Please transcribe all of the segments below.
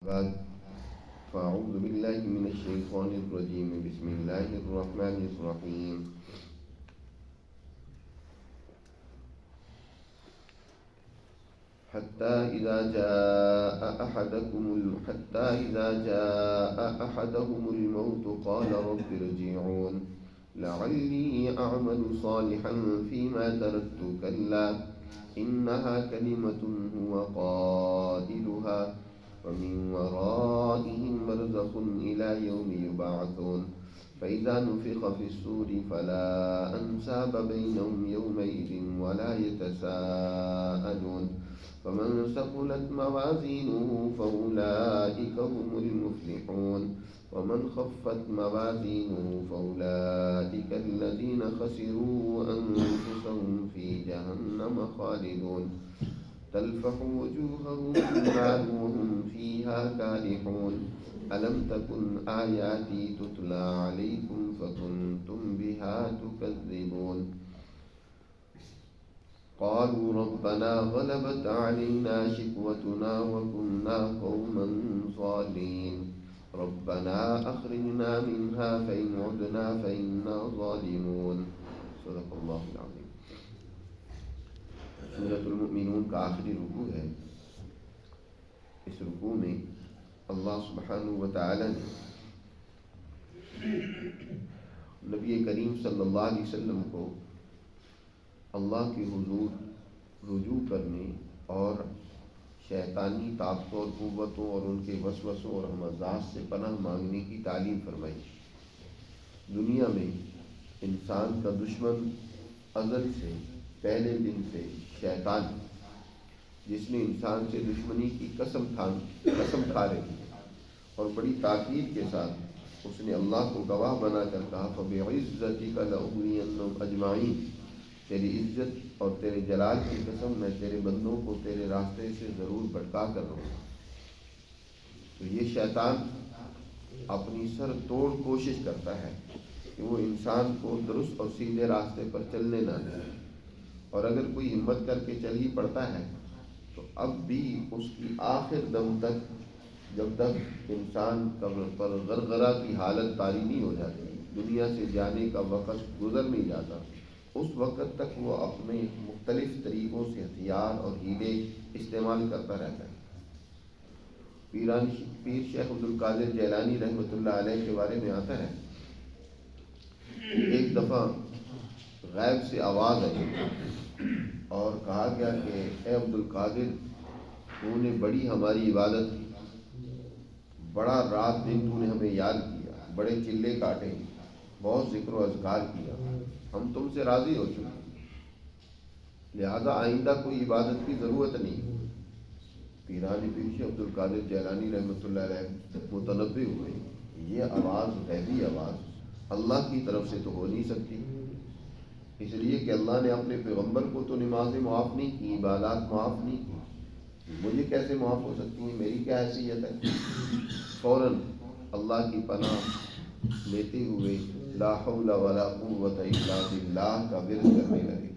بعد فأعوذ بالله من الشيطان الرجيم بسم الله الرحمن الرحيم حتى إذا جاء أحدهم الموت قال رب ارجعون لعلي أعمل صالحا فيما تركت كلا إنها كلمة هو قائلها ومن ورائهم برزخ إلى يوم يبعثون فإذا نفخ في الصور فلا أنساب بينهم يومئذ ولا يتساءلون فمن ثقلت موازينه فأولئك هم المفلحون ومن خفت موازينه فأولئك الذين خسروا أنفسهم في جهنم خالدون تلفح وجوههم النار وهم فيها كالحون ألم تكن آياتي تتلى عليكم فكنتم بها تكذبون قالوا ربنا غلبت علينا شقوتنا وكنا قوما ضالين ربنا أخرجنا منها فإن عدنا فإنا ظالمون صدق اللہ العظیم۔ سورۃ المؤمنون کا آخری رکوع ہے۔ اس رکوع میں اللہ سبحانہ و تعالی نے نبی کریم صلی اللہ علیہ وسلم کو اللہ کے حضور رجوع کرنے اور شیطانی طاقتوں اور قوتوں اور ان کے وسوسوں اور ہمزات سے پناہ مانگنے کی تعلیم فرمائی۔ دنیا میں انسان کا دشمن ازل سے، پہلے دن سے شیطان، جس نے انسان سے دشمنی کی قسم کھا رہی اور بڑی تاکید کے ساتھ اس نے اللہ کو گواہ بنا کر کہا فَبِعِزَّتِكَ لَأُغْوِيَنَّهُمْ أَجْمَعِينَ، تیری عزت اور تیرے جلال کی قسم میں تیرے بندوں کو تیرے راستے سے ضرور بھٹکا کر رہوں گا۔ تو یہ شیطان اپنی سر توڑ کوشش کرتا ہے کہ وہ انسان کو درست اور سیدھے راستے پر چلنے نہ دے، اور اگر کوئی ہمت کر کے چل ہی پڑتا ہے تو اب بھی اس کی آخر دم تک، جب تک انسان قبر پر غرغرہ کی حالت طاری نہیں ہو جاتی، دنیا سے جانے کا وقت گزر نہیں جاتا، اس وقت تک وہ اپنے مختلف طریقوں سے ہتھیار اور ہیلے استعمال کرتا رہتا ہے۔ پیر شیخ عبدالقادر جیلانی رحمۃ اللہ علیہ کے بارے میں آتا ہے، ایک دفعہ غیب سے آواز آئی اور کہا گیا کہ اے عبدالقادر، تو نے بڑی ہماری عبادت کی، بڑا رات دن تو نے ہمیں یاد کیا، بڑے چلے کاٹے، بہت ذکر و اذکار کیا، ہم تم سے راضی ہو چکے، لہذا آئندہ کوئی عبادت کی ضرورت نہیں۔ پیر شیخ عبدالقادر جیلانی رحمۃ اللہ علیہ متنبہ ہوئے، یہ آواز غیبی آواز اللہ کی طرف سے تو ہو نہیں سکتی، اس لیے کہ اللہ نے اپنے پیغمبر کو تو نمازیں معاف نہیں کی، عبادات معاف نہیں کی، مجھے کیسے معاف ہو سکتی ہیں، میری کیا حیثیت ہے؟ فوراً اللہ کی پناہ لیتے ہوئے لا حول ولا قوت الا باللہ کا ورد کرنے لگے۔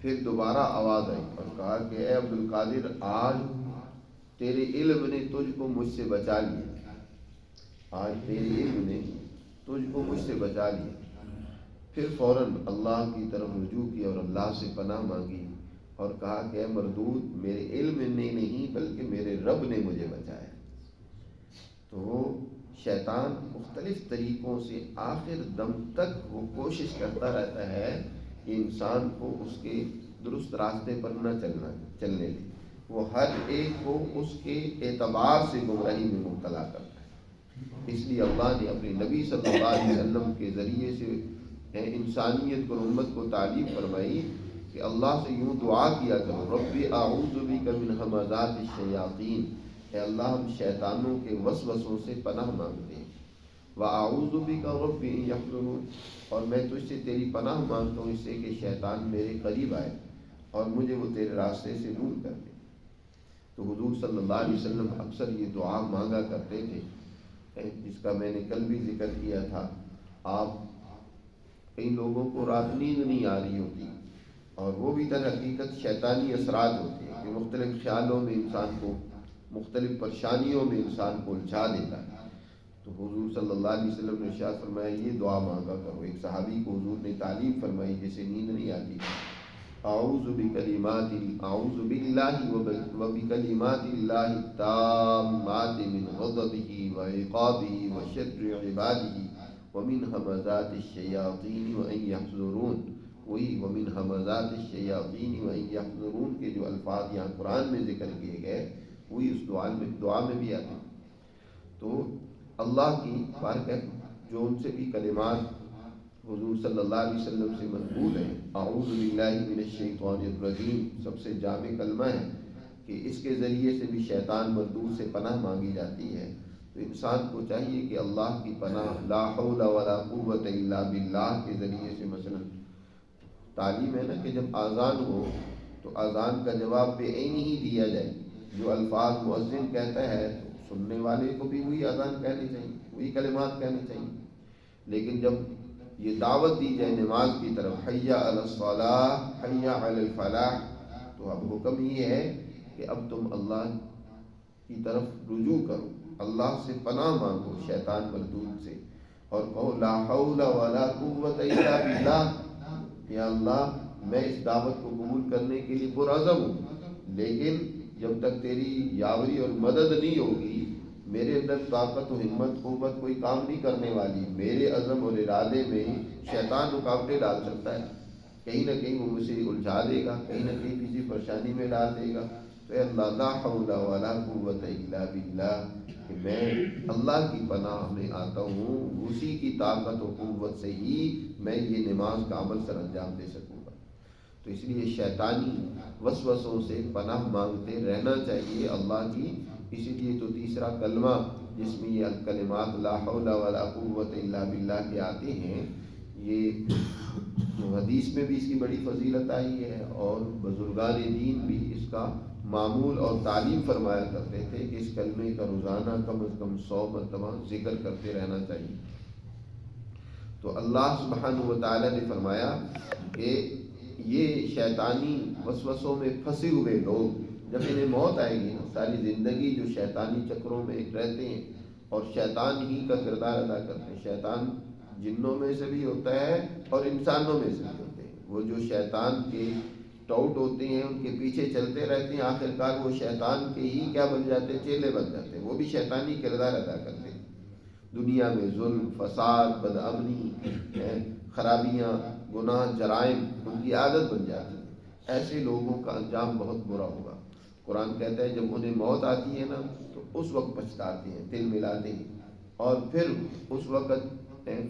پھر دوبارہ آواز آئی اور کہا کہ اے عبدالقادر، آج تیرے علم نے تجھ کو مجھ سے بچا لیا، آج تیرے علم نے تجھ کو مجھ سے بچا لیا۔ پھر فوراً اللہ کی طرف رجوع کی اور اللہ سے پناہ مانگی اور کہا کہ اے مردود، میرے علم نے نہیں بلکہ میرے رب نے مجھے بچایا۔ تو شیطان مختلف طریقوں سے آخر دم تک وہ کوشش کرتا رہتا ہے کہ انسان کو اس کے درست راستے پر نہ چلنے دے، وہ ہر ایک کو اس کے اعتبار سے گمراہی میں مبتلا کرتا ہے۔ اس لیے اللہ نے اپنے نبی صلی اللہ علیہ وسلم کے ذریعے سے انسانیت کو، امت کو تعلیم فرمائی کہ اللہ سے یوں دعا کیا کرو رب اعوذ بک من ہمزات الشیاطین، اے اللہ ہم شیطانوں کے وسوسوں سے پناہ مانگتے ہیں، وَأَعُوذُ بِكَ رَبِّ أَن يَحْضُرُونِ، اور میں تجھ سے تیری پناہ مانگتا ہوں اس سے کہ شیطان میرے قریب آئے اور مجھے وہ تیرے راستے سے دور کر دے۔ تو حضور صلی اللہ علیہ وسلم اکثر یہ دعا مانگا کرتے تھے، جس کا میں نے کل بھی ذکر کیا تھا۔ آپ کئی لوگوں کو رات نیند نہیں آ رہی ہوتی اور وہ بھی در حقیقت شیطانی اثرات ہوتے ہیں کہ مختلف خیالوں میں انسان کو مختلف پریشانیوں میں انسان کو الجھا دیتا ہے۔ تو حضور صلی اللہ علیہ وسلم نے ارشاد فرمایا یہ دعا مانگا کرو۔ ایک صحابی کو حضور نے تعلیم فرمائی جسے نیند نہیں آتی تھی، اعوذ بکلمات اعوذ باللہ وبکلمات اللہ التامات من غضبہ وعقابہ وشر عبادہ ومن ہمزات الشیاطین وان یحضرون۔ وہی ومن ہمزات الشیاطین وان یحضرون کے جو الفاظ یہاں قرآن میں ذکر کیے گئے وہی اس دعا میں بھی آتے ہیں۔ تو اللہ کی بارک ہے جو ان سے بھی کلمات حضور صلی اللہ علیہ وسلم سے منقول ہیں، اعوذ باللہ من الشیطان الرجیم سب سے جامع کلمہ ہے کہ اس کے ذریعے سے بھی شیطان مردود سے پناہ مانگی جاتی ہے۔ تو انسان کو چاہیے کہ اللہ کی پناہ لا حول ولا قوت الا باللہ کے ذریعے سے، مثلا تعلیم ہے نا کہ جب اذان ہو تو اذان کا جواب بے عینی ہی دیا جائے، جو الفاظ مؤذن کہتا ہے تو سننے والے کو بھی وہی اذان کہنی چاہیے، وہی کلمات کہنے چاہیے۔ لیکن جب یہ دعوت دی جائے نماز کی طرف، حی علی الصلاۃ حی علی الفلاح، تو اب حکم یہ ہے کہ اب تم اللہ کی طرف رجوع کرو، اللہ سے پناہ مانگو شیطان مردود سے، اور کہو لا حول ولا قوت الا باللہ، یا اللہ میں اس دعوت کو قبول کرنے کے لیے پرعزم ہوں، لیکن جب تک تیری یاوری اور مدد نہیں ہوگی میرے اندر طاقت و ہمت قوت کوئی کام نہیں کرنے والی، میرے عزم اور ارادے میں شیطان رکاوٹیں ڈال سکتا ہے، کہیں نہ کہیں وہ مجھے الجھا دے گا، کہیں نہ کہیں کسی پریشانی میں ڈال دے گا۔ تو اے اللہ لا حول ولا قوت الا باللہ، کہ میں اللہ کی پناہ میں آتا ہوں، اسی کی طاقت و قوت سے ہی میں یہ نماز کا عمل سر انجام دے سکوں گا۔ تو اس لیے شیطانی وسوسوں سے پناہ مانگتے رہنا چاہیے اللہ کی۔ اسی لیے تو تیسرا کلمہ جس میں یہ کلمات لا حول ولا قوت الا باللہ کے آتے ہیں، یہ حدیث میں بھی اس کی بڑی فضیلت آئی ہے، اور بزرگان دین بھی اس کا معمول اور تعلیم فرمایا کرتے تھے کہ اس کلمے کا روزانہ کم از کم 100 مرتبہ ذکر کرتے رہنا چاہیے۔ تو اللہ سبحانہ و تعالی نے فرمایا کہ یہ شیطانی وسوسوں میں پھنسے ہوئے لوگ جب انہیں موت آئے گی نا، ساری زندگی جو شیطانی چکروں میں رہتے ہیں اور شیطان ہی کا کردار ادا کرتے ہیں، شیطان جنوں میں سے بھی ہوتا ہے اور انسانوں میں سے بھی ہوتے ہیں، وہ جو شیطان کے ٹاؤٹ ہوتے ہیں ان کے پیچھے چلتے رہتے ہیں، آخر کار وہ شیطان کے ہی کیا بن جاتے ہیں، چیلے بن جاتے ہیں، وہ بھی شیطانی کردار ادا کرتے ہیں۔ دنیا میں ظلم، فساد، بدامنی، خرابیاں، گناہ، جرائم ان کی عادت بن جاتی ہے۔ ایسے لوگوں کا انجام بہت برا ہوگا۔ قرآن کہتا ہے جب انہیں موت آتی ہے نا تو اس وقت پچھتاتے ہیں، دل ملاتے ہیں، اور پھر اس وقت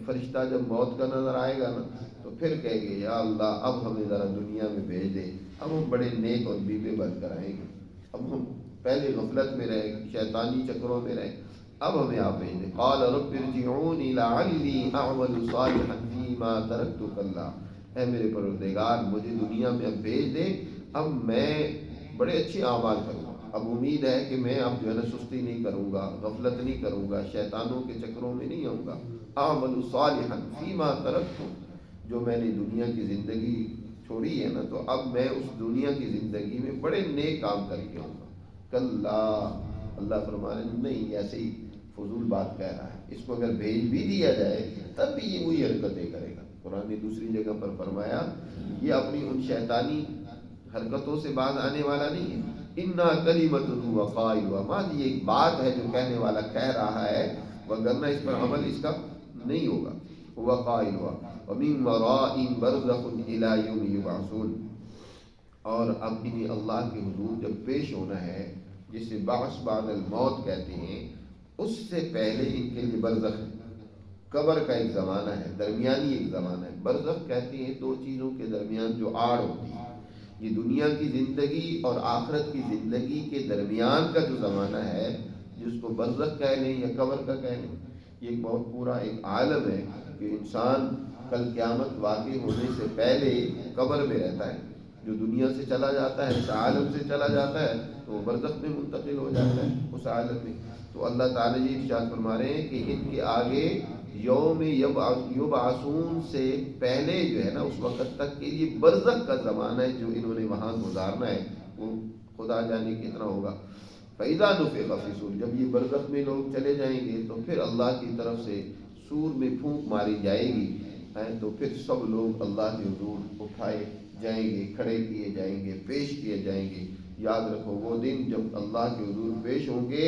فرشتہ جب موت کا نظر آئے گا نا تو پھر کہے گے یا اللہ اب ہمیں ذرا دنیا میں بھیج دے، اب ہم بڑے نیک اور بیوے بن کر آئیں گے، اب ہم پہلے غفلت میں رہے، شیطانی چکروں میں رہے، اب ہمیں آپ بھیج دیں۔ قال رب ارجعونی لعلی اعمل صالحا فیما ترکت کلا، اے میرے پروردگار مجھے دنیا میں اب بھیج دے، اب میں بڑے اچھے اعمال کروں گا، اب امید ہے کہ میں اب جو ہے نا سستی نہیں کروں گا، غفلت نہیں کروں گا، شیطانوں کے چکروں میں نہیں آؤں گا۔ اعمل صالحا فیما ترکت، جو میں نے دنیا کی زندگی چھوڑی ہے نا تو اب میں اس دنیا کی زندگی میں بڑے نیک کام کر کے آؤں گا۔ کلا، اللہ فرما رہے ہیں نہیں، ایسے ہی فضول بات کہہ رہا ہے، اس کو اگر بھیج بھی دیا جائے تب بھی یہ وہی حرکتیں کرے گا۔ قرآن نے دوسری جگہ پر فرمایا یہ اپنی ان شیطانی حرکتوں سے باز آنے والا نہیں ہے۔ انا کلمۃ هو قائلها، ماضی یہ ایک بات ہے جو کہنے والا کہہ رہا ہے، وگرنہ اس پر عمل اس کا نہیں ہوگا۔ هو قائلها ومن ورائهم برزخ الى يوم يبعثون، اور اب انہیں اللہ کے حضور جب پیش ہونا ہے، جسے بعث بعد الموت کہتے ہیں، اس سے پہلے ان کے لیے برزخ ہے، قبر کا ایک زمانہ ہے، درمیانی ایک زمانہ ہے۔ برزخ کہتے ہیں دو چیزوں کے درمیان جو آڑ ہوتی ہے، یہ دنیا کی زندگی اور آخرت کی زندگی کے درمیان کا جو زمانہ ہے، جس کو برزخ کہہ لیں یا قبر کا کہہ لیں، یہ ایک بہت پورا ایک عالم ہے کہ انسان کل قیامت واقع ہونے سے پہلے قبر میں رہتا ہے، جو دنیا سے چلا جاتا ہے، اس عالم سے چلا جاتا ہے تو وہ برزخ میں منتقل ہو جاتا ہے اس عالم میں۔ تو اللہ تعالیٰ یہ ارشاد فرما رہے ہیں کہ ان کے آگے یوم یبعثون سے پہلے جو ہے نا اس وقت تک کے لیے برزخ کا زمانہ ہے جو انہوں نے وہاں گزارنا ہے، وہ خدا جانے کتنا ہوگا۔ فَإِذَا نُفِخَ فِي الصُّورِ، جب یہ برزخ میں لوگ چلے جائیں گے تو پھر اللہ کی طرف سے سور میں پھونک ماری جائے گی، تو پھر سب لوگ اللہ کے حضور اٹھائے جائیں گے، کھڑے کیے جائیں گے، پیش کیے جائیں گے۔ یاد رکھو وہ دن جب اللہ کے حضور پیش ہوں گے،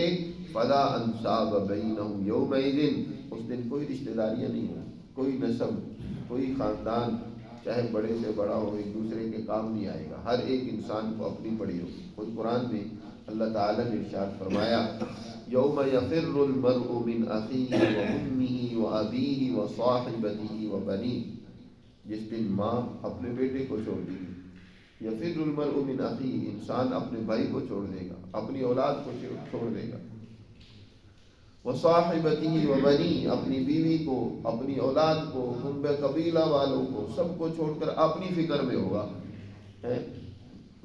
فَلَا أَنْسَابَ بَيْنَهُمْ يَوْمَئِذٍ، اس دن کوئی رشتہ داریاں نہیں ہوں، کوئی نسب، کوئی خاندان چاہے بڑے سے بڑا ہو ایک دوسرے کے کام نہیں آئے گا، ہر ایک انسان کو اپنی پڑی ہو۔ خود قرآن میں اللہ تعالیٰ نے ارشاد فرمایا یوم یفر المرء من اخیہ وامہ وابیہ وصاحبتہ وبنیہ، جس دن ماں اپنے بیٹے کو چھوڑ دے گی، یفر المرء من اخیہ، انسان اپنے بھائی کو چھوڑ دے گا، اپنی اولاد کو چھوڑ دے گا، وصاحبتہ وبنیہ، اپنی بیوی کو، اپنی اولاد کو، کنبہ قبیلہ والوں کو، سب کو چھوڑ کر اپنی فکر میں ہوگا۔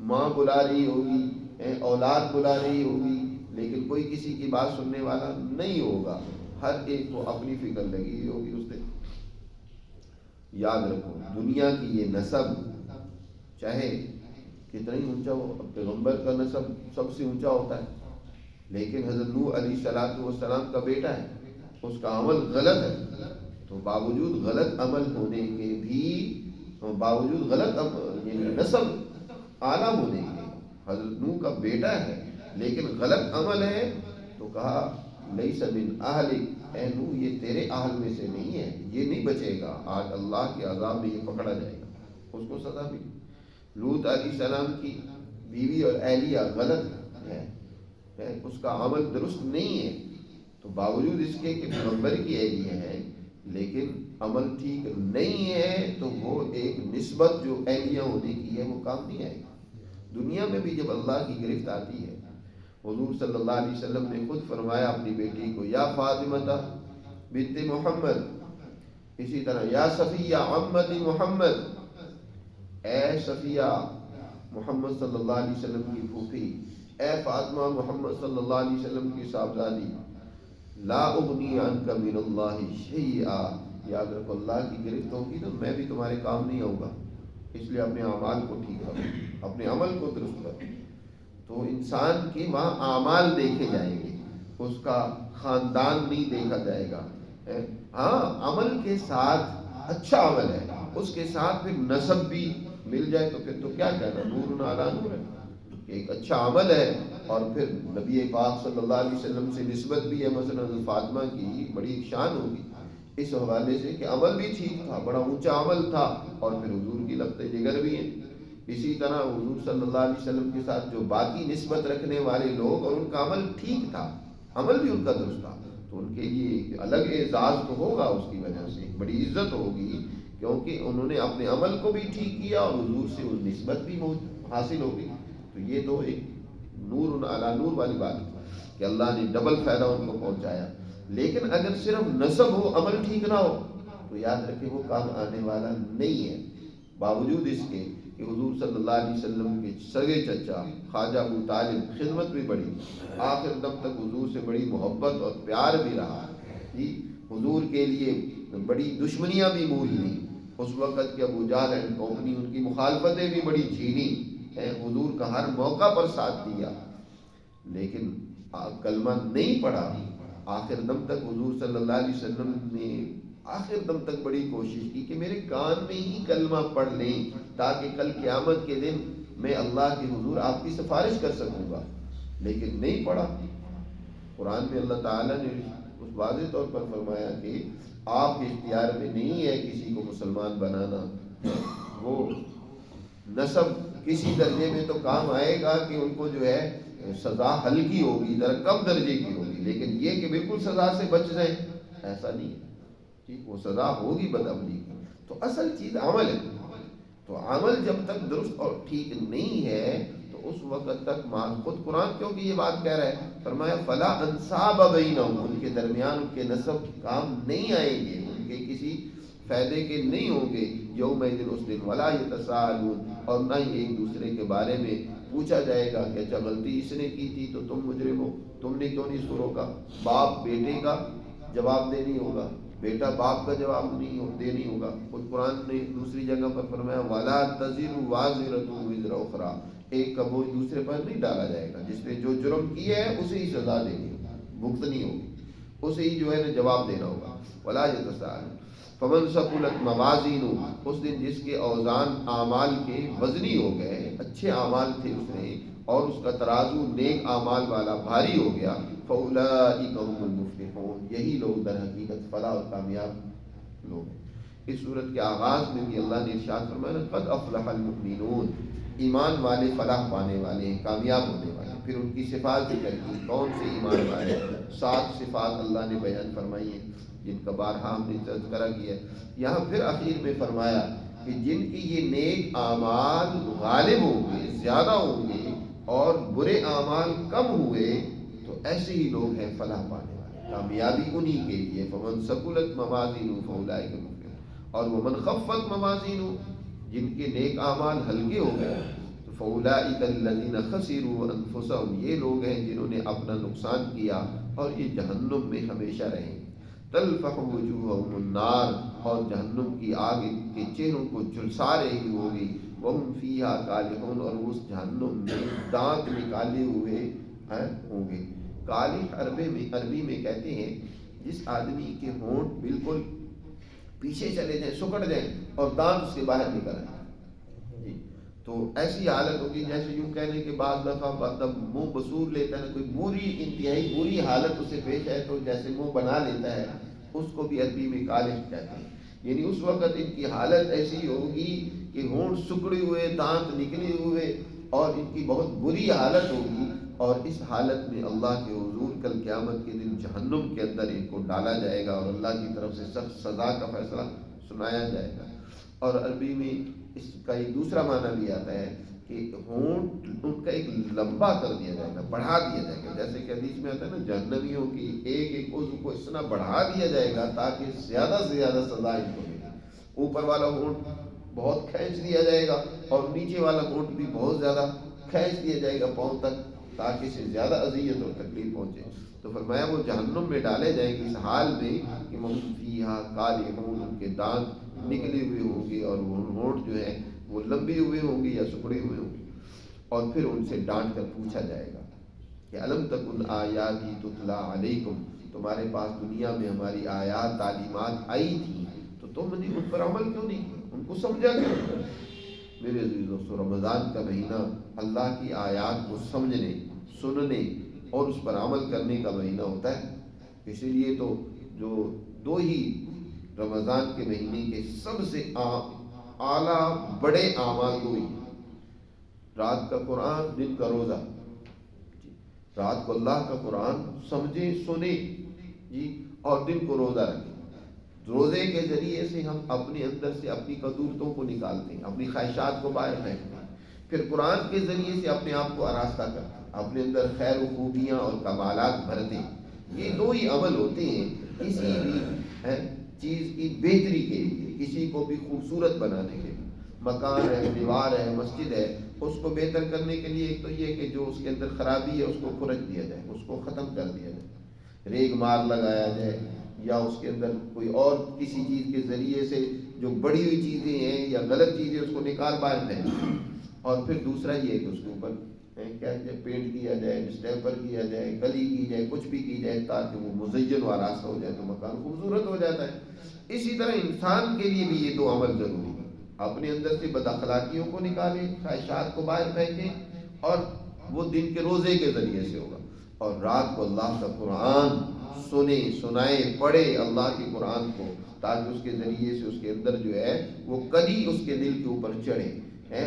ماں بلا رہی ہوگی، اولاد بلا رہی ہوگی، لیکن کوئی کسی کی بات سننے والا نہیں ہوگا، ہر ایک کو اپنی فکر لگی ہوگی اس دن۔ یاد رکھو دنیا کی یہ نسب چاہے کتنا ہی اونچا ہو، پیغمبر کا نسب سب سے اونچا ہوتا ہے، لیکن حضرت نوح علیہ السلام کا بیٹا ہے، اس کا عمل غلط ہے، تو باوجود غلط عمل ہونے کے بھی، باوجود غلط یعنی نسب اعلیٰ ہونے کے، حضرت نوح کا بیٹا ہے لیکن غلط عمل ہے، تو کہا لیس من اہلک، اے نوح یہ تیرے اہل میں سے نہیں ہے، یہ نہیں بچے گا، آج اللہ کے عذاب میں یہ پکڑا جائے گا، اس کو سزا ملی۔ لوط علیہ السلام کی بیوی اور اہلیہ غلط ہے، اس کا عمل درست نہیں ہے، تو باوجود اس کے کہ پیغمبر کی اہلیہ ہے لیکن عمل ٹھیک نہیں ہے، تو وہ ایک نسبت جو اہلیہ ہونے کی ہے وہ کام نہیں آئے گا۔ دنیا میں بھی جب اللہ کی گرفت آتی ہے، حضور صلی اللہ علیہ وسلم نے خود فرمایا اپنی بیٹی کو، یا فاطمہ بنت محمد، اسی طرح یا صفیہ عمت محمد، اے صفیہ محمد صلی اللہ علیہ وسلم کی پھوپھی، اے فاطمہ محمد صلی اللہ علیہ وسلم کی صاحبزادی، لا اغنی عنک من اللہ شیئا، یاد رکھو اللہ کی گرفت ہوگی تو میں بھی تمہارے کام نہیں آؤں گا، اس لیے اپنے اعمال کو ٹھیک کرو، اپنے عمل کو درست کرو۔ تو انسان کے وہاں اعمال دیکھے جائیں گے، اس کا خاندان نہیں دیکھا جائے گا۔ ہاں عمل کے ساتھ اچھا عمل ہے، اس کے ساتھ پھر نسب بھی مل جائے تو پھر تو کیا کہنا، نور علی نور ہے، ایک اچھا عمل ہے، اور پھر نبی پاک صلی اللہ علیہ وسلم سے نسبت بھی ہے، مثلا حضرت فاطمہ کی بڑی شان ہوگی اس حوالے سے کہ عمل بھی ٹھیک تھا، بڑا اونچا عمل تھا، اور پھر حضور کی لگتے جگر بھی ہیں۔ اسی طرح حضور صلی اللہ علیہ وسلم کے ساتھ جو باقی نسبت رکھنے والے لوگ، اور ان کا عمل ٹھیک تھا، عمل بھی ان کا درست تھا، تو ان کے لیے ایک الگ اعزاز تو ہوگا، اس کی وجہ سے ایک بڑی عزت ہوگی، کیونکہ انہوں نے اپنے عمل کو بھی ٹھیک کیا اور حضور سے وہ نسبت بھی حاصل ہوگی۔ تو یہ تو ایک نور علی نور والی بات ہے کہ اللہ نے ڈبل فائدہ ان کو پہنچایا۔ لیکن اگر صرف نسب ہو، عمل ٹھیک نہ ہو، تو یاد رکھیں وہ کام آنے والا نہیں ہے، باوجود اس کے کہ حضور صلی اللہ علیہ وسلم کے سگے چچا خواجہ ابو طالب خدمت بھی بڑی، آخر دم تک حضور سے بڑی محبت اور پیار بھی رہا، حضور کے لیے بڑی دشمنیاں بھی مول لی، اس وقت کے ابو جہل اینڈ کمپنی ان کی مخالفتیں بھی بڑی جھیلی، حضور کا ہر موقع پر ساتھ دیا، لیکن کلمہ نہیں پڑھا، آخر دم تک حضور صلی اللہ علیہ وسلم نے آخر دم تک بڑی کوشش کی کہ میرے کان میں ہی کلمہ پڑھ لیں تاکہ کل قیامت کے دن میں اللہ کے حضور آپ کی سفارش کر سکوں گا، لیکن نہیں پڑھا۔ قرآن میں اللہ تعالیٰ نے اس واضح طور پر فرمایا کہ آپ کے اختیار میں نہیں ہے کسی کو مسلمان بنانا، وہ نسب کسی درجے میں تو کام آئے گا کہ ان کو جو ہے سزا ہلکی ہوگی، ذرا کم درجے کی ہوگی، لیکن یہ کہ بالکل سزا سے بچ جائیں ایسا نہیں ہے، ٹھیک، وہ سزا ہوگی بدعملی کی۔ تو اصل چیز عمل ہے، تو عمل جب تک درست اور ٹھیک نہیں ہے تو اس وقت تک خود قرآن کیونکہ یہ بات کہہ رہا ہے، فرمایا فلا انصاب بینہم، ان کے درمیان ان کے نسب کام نہیں آئیں گے، ان کے کسی فائدے کے نہیں ہوں گے، یوم دن اس دن، ولا یتساءلون، اور نہ ہی ایک دوسرے کے بارے میں پوچھا جائے گا کہ اچھا غلطی اس نے کی تھی تو تم مجرم ہو، تم نے کیوں نہیں اس کو روکا۔ باپ بیٹے کا جواب دے نہیں ہوگا، بیٹا باپ کا جواب دے نہیں ہوگا۔ خود قرآن نے دوسری جگہ پر فرمایا وَلَا تَزِرُ وَازِرَةٌ وِزْرَ أُخْرَىٰ، ایک کا بوجھ دوسرے پر نہیں ڈالا جائے گا. جس نے جو جرم کیا ہے اسے ہی سزا دینی ہوگی، بھگتنی ہوگی، اسے ہی جو ہے نا جواب دینا ہوگا. ولا یتساءل فمن ثقلت موازینہ، اس دن جس کے اوزان اعمال کے وزنی ہو گئے، اچھے اعمال تھے اس نے اور اس کا ترازو نیک اعمال والا بھاری ہو گیا، فاولئک هم المفلحون، یہی لوگ در حقیقت فلاح اور کامیاب لوگ ہیں. اس صورت کے آغاز میں بھی اللہ نے ارشاد فرمایا قد افلح المؤمنون، ایمان والے فلاح پانے والے ہیں، کامیاب ہونے والے ہیں. پھر ان کی صفات ذکر کی، کون سے ایمان والے؟ 7 صفات اللہ نے بیان فرمائی ہیں جن کا بارہا ہم نے تذکرہ کیا. یہاں پھر آخر میں فرمایا کہ جن کی یہ نیک اعمال غالب ہوں گے، زیادہ ہوں گے اور برے اعمال کم ہوئے، تو ایسے ہی لوگ ہیں فلاح پانے والے، کامیابی انہی کے لیے. فمن ثقلت موازینہ فاولئک هم المفلحون. اور ومن خفت موازینہ، جن کے نیک اعمال ہلکے ہو گئے، تو فاولئک الذین خسروا انفسهم، یہ لوگ ہیں جنہوں نے اپنا نقصان کیا اور یہ جہنم میں ہمیشہ رہیں. تلفح وجوہهم النار، اور جہنم کی آگ ان کے چہروں کو جھلسا رہی ہوگی. وہم فیہا کالحون، اور اس جہنم میں دانت نکالے ہوئے ہوں گے. کالح عربی میں کہتے ہیں جس آدمی کے ہونٹ بالکل پیچھے چلے جائیں، سکڑ جائیں اور دانت اس کے باہر نکل آئیں جی، تو ایسی حالت ہوگی جیسے یوں کہنے کے بعض دفعہ مطلب منہ بسور لیتا ہے، کوئی بری انتہائی بری حالت اسے پیش ہے تو جیسے منہ بنا لیتا ہے، اس کو بھی عربی میں کالح کہتے ہیں. یعنی اس وقت ان کی حالت ایسی ہوگی کہ ہونٹ سکڑے ہوئے، دانت نکلے ہوئے اور ان کی بہت بری حالت ہوگی. اور اس حالت میں اللہ کے حضور کل قیامت کے دن جہنم کے اندر ان کو ڈالا جائے گا اور اللہ کی طرف سے سخت سزا کا فیصلہ سنایا جائے گا. اور عربی میں اس کا ایک دوسرا معنی بھی آتا ہے کہ ہونٹ ان کا ایک لمبا کر دیا جائے گا، بڑھا دیا جائے گا. جیسے کہ حدیث میں آتا ہے نا، جہنمیوں کی ایک ایک عضو کو اس طرح بڑھا دیا جائے گا تاکہ زیادہ سے زیادہ سزا ان کو ملے. اوپر والا ہونٹ بہت کھینچ دیا جائے گا اور نیچے والا ہونٹ بھی بہت زیادہ کھینچ دیا جائے گا پاؤں تک، تاکہ اسے زیادہ اذیت اور تکلیف پہنچے. تو فرمایا وہ جہنم میں ڈالے جائیں گے اس حال میں کہ وہم فیہا کالحون، ان کے دانت نکلے ہوئے ہوں گے اور وہ ہونٹ جو ہے وہ لمبے ہوئے ہوں گے یا سکڑے ہوئے ہوں گے. اور پھر ان سے ڈانٹ کر پوچھا جائے گا کہ الم تکن آیاتی تتلی علیکم، تمہارے پاس دنیا میں ہماری آیات تعلیمات آئی تھی تو تم نے ان پر عمل کیوں نہیں کیا، ان کو سمجھا کیوں؟ میرے عزیز دوستو، رمضان کا مہینہ اللہ کی آیات کو سمجھنے، سننے اور اس پر عمل کرنے کا مہینہ ہوتا ہے. اسی لیے تو جو 2 ہی رمضان کے مہینے کے سب سے اعلیٰ بڑے اعمال 2 ہی، رات کا قرآن، دن کا روزہ. رات کو اللہ کا قرآن سمجھیں، سنیں جی، اور دن کو روزہ رکھیں. روزے کے ذریعے سے ہم اپنے اندر سے اپنی قدورتوں کو نکالتے ہیں، اپنی خواہشات کو باہر پھینکتے ہیں. پھر قرآن کے ذریعے سے اپنے آپ کو آراستہ کرتے ہیں، اپنے اندر خیر و خوبیاں اور کمالات بھرتے ہیں. یہ 2 ہی عمل ہوتے ہیں کسی بھی چیز کی بہتری کے لیے، کسی کو بھی خوبصورت بنانے کے لیے. مکان ہے، دیوار ہے، مسجد ہے، اس کو بہتر کرنے کے لیے ایک تو یہ کہ جو اس کے اندر خرابی ہے اس کو کھرچ دیا جائے، اس کو ختم کر دیا جائے، ریگ مار لگایا جائے، یا اس کے اندر کوئی اور کسی چیز کے ذریعے سے جو بڑی ہوئی چیزیں ہیں یا غلط چیزیں اس کو نکال باہر دیں. اور پھر دوسرا یہ ہے کہ اس کے اوپر کیا پینٹ کیا جائے، اسٹیپر کیا جائے، کلی کی جائے، کچھ بھی کی جائے تاکہ وہ مزین و آراستہ ہو جائے تو مکان خوبصورت ہو جاتا ہے. اسی طرح انسان کے لیے بھی یہ 2 عمل ضروری ہے. اپنے اندر سے بد اخلاقیوں کو نکالیں، خواہشات کو باہر پھینکیں، اور وہ دن کے روزے کے ذریعے سے ہوگا. اور رات کو اللہ کا قرآن سنیں، سنائیں، پڑھے اللہ کے قرآن کو، تاکہ اس کے ذریعے سے اس کے اندر جو ہے وہ کلی اس کے دل کے اوپر چڑھے،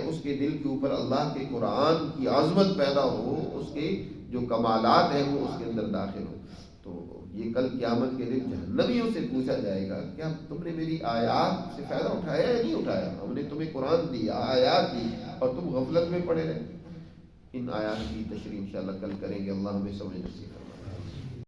اس کے دل کے اوپر اللہ کے قرآن کی عظمت پیدا ہو، اس کے جو کمالات ہیں وہ اس کے اندر داخل ہو. تو یہ کل قیامت کے دن جہنمیوں سے پوچھا جائے گا کیا تم نے میری آیات سے فائدہ اٹھایا یا نہیں اٹھایا؟ ہم نے تمہیں قرآن دیا، آیات دی، اور تم غفلت میں پڑے رہے. ان آیات کی تشریح انشاءاللہ کل کریں گے. اللہ ہمیں سمجھ نصیب فرمائے.